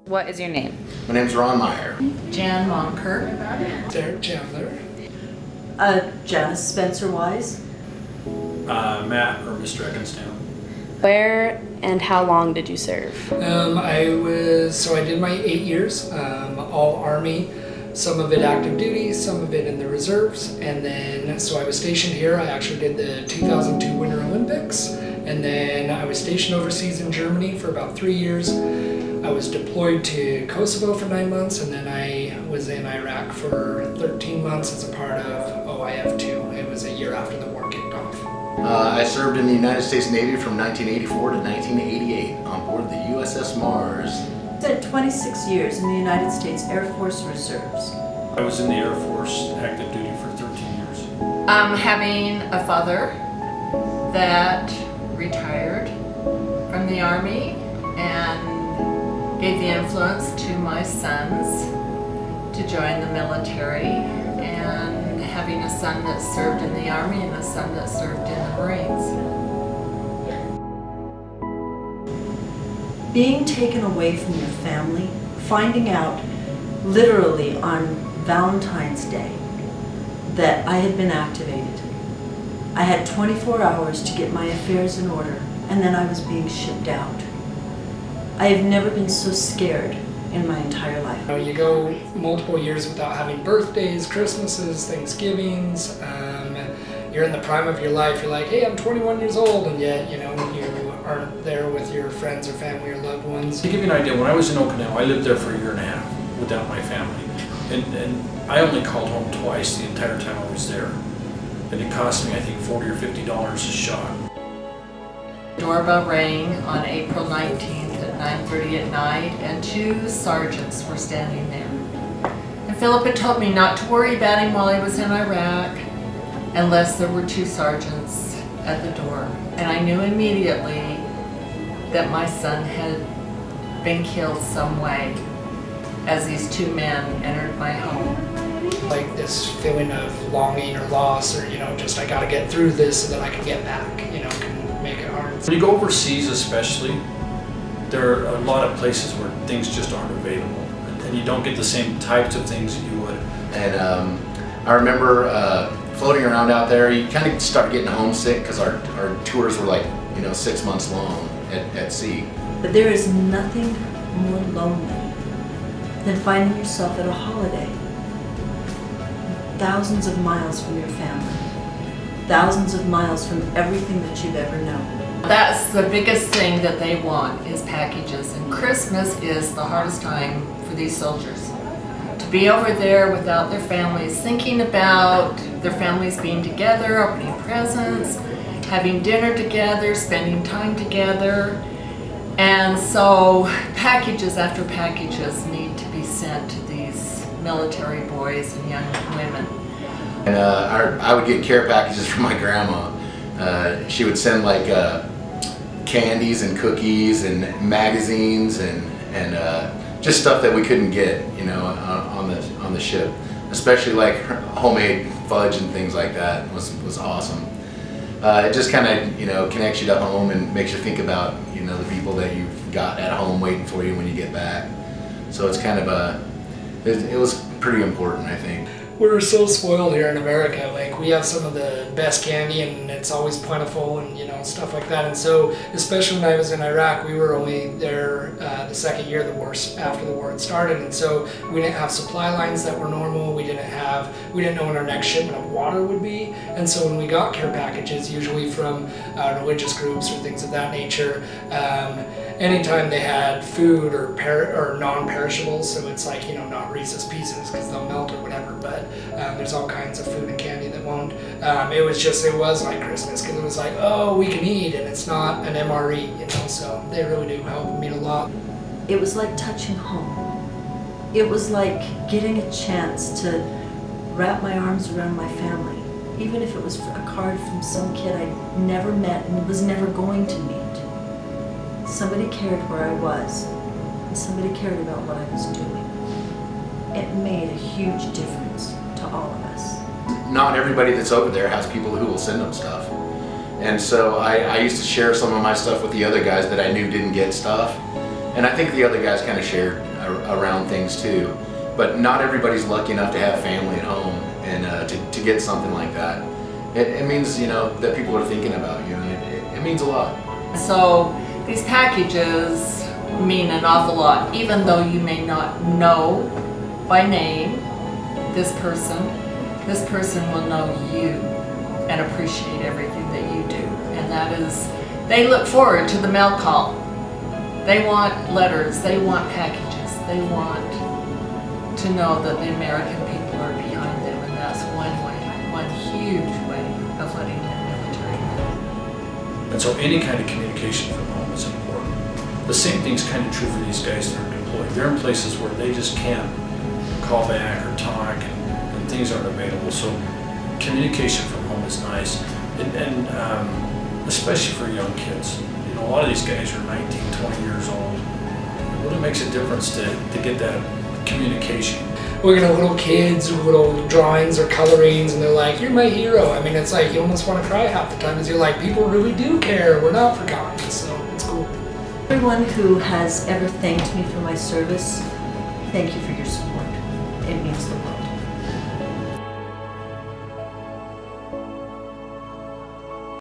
What is your name? My name's Ron Meyer. Jan Monker. Derek Chandler. Janice Spencer Wise. Matt or Mr. Eccleston. Where and how long did you serve? I did my 8 years, all Army, some of it active duty, some of it in the reserves, and then, so I was stationed here. I actually did the 2002 Winter Olympics, and then I was stationed overseas in Germany for about 3 years. I was deployed to Kosovo for 9 months, and then I was in Iraq for 13 months as a part of OIF-2. It was a year after the war kicked off. I served in the United States Navy from 1984 to 1988 on board the USS Mars. Spent 26 years in the United States Air Force Reserves. I was in the Air Force active duty for 13 years. Having a father that retired from the Army and gave the influence to my sons to join the military, and having a son that served in the Army and a son that served in the Marines. Being taken away from your family, finding out literally on Valentine's Day that I had been activated. I had 24 hours to get my affairs in order, and then I was being shipped out. I have never been so scared in my entire life. You go multiple years without having birthdays, Christmases, Thanksgivings. You're in the prime of your life. You're like, hey, I'm 21 years old, and yet, you aren't there with your friends or family or loved ones. To give you an idea, when I was in Okinawa, I lived there for a year and a half without my family. And I only called home twice the entire time I was there. And it cost me, I think, $40 or $50 a shot. Doorbell rang on April 19th at 9:30 at night, and 2 sergeants were standing there. And Philip had told me not to worry about him while he was in Iraq, unless there were 2 sergeants at the door. And I knew immediately that my son had been killed some way as these 2 men entered my home. Like this feeling of longing or loss, or just I got to get through this so that I can get back. Can make it hard. When you go overseas especially, there are a lot of places where things just aren't available. And you don't get the same types of things that you would. And I remember floating around out there, you kind of start getting homesick because our tours were like 6 months long at sea. But there is nothing more lonely than finding yourself at a holiday, thousands of miles from your family, thousands of miles from everything that you've ever known. That's the biggest thing that they want, is packages. And Christmas is the hardest time for these soldiers. To be over there without their families, thinking about their families being together, opening presents, having dinner together, spending time together. And so packages after packages need to be sent to these military boys and young women. And I would get care packages from my grandma. She would send like candies and cookies and magazines and just stuff that we couldn't get, on the ship. Especially like homemade fudge and things like that was awesome. It just kind of connects you to home and makes you think about the people that you've got at home waiting for you when you get back. So it's kind of it was pretty important, I think. We're so spoiled here in America. Like, we have some of the best candy, and it's always plentiful, and stuff like that. And so, especially when I was in Iraq, we were only there the second year of the war, after the war had started, and so we didn't have supply lines that were normal. We didn't know when our next shipment of water would be. And so when we got care packages, usually from religious groups or things of that nature, anytime they had food or non-perishables, so it's like not Reese's Pieces because they'll melt or whatever, but there's all kinds of food and candy that won't. It was like Christmas, because it was like, oh, we can eat, and it's not an MRE, so they really do help me a lot. It was like touching home. It was like getting a chance to wrap my arms around my family, even if it was a card from some kid I never met and was never going to meet. Somebody cared where I was, and somebody cared about what I was doing. It made a huge difference to all of us. Not everybody that's over there has people who will send them stuff. And so I used to share some of my stuff with the other guys that I knew didn't get stuff. And I think the other guys kind of shared around things too. But not everybody's lucky enough to have family at home, and to get something like that, it means, you know, that people are thinking about you, and it means a lot. So these packages mean an awful lot, even though you may not know by name this person will know you and appreciate everything that you do. And that is, they look forward to the mail call. They want letters, they want packages, they want to know that the American people are behind them, and that's one way, one huge way of letting their military know. And so any kind of communication from home is important. The same thing's kind of true for these guys that are deployed. They're in places where they just can't call back or talk, and things aren't available. So communication from home is nice, and especially for young kids. You know, a lot of these guys are 19, 20 years old. It really makes a difference to get that communication. Looking at little kids with little drawings or colorings, and they're like, "You're my hero." I mean, it's like you almost want to cry half the time, because you're like, people really do care. We're not forgotten, so it's cool. Everyone who has ever thanked me for my service, thank you for your support.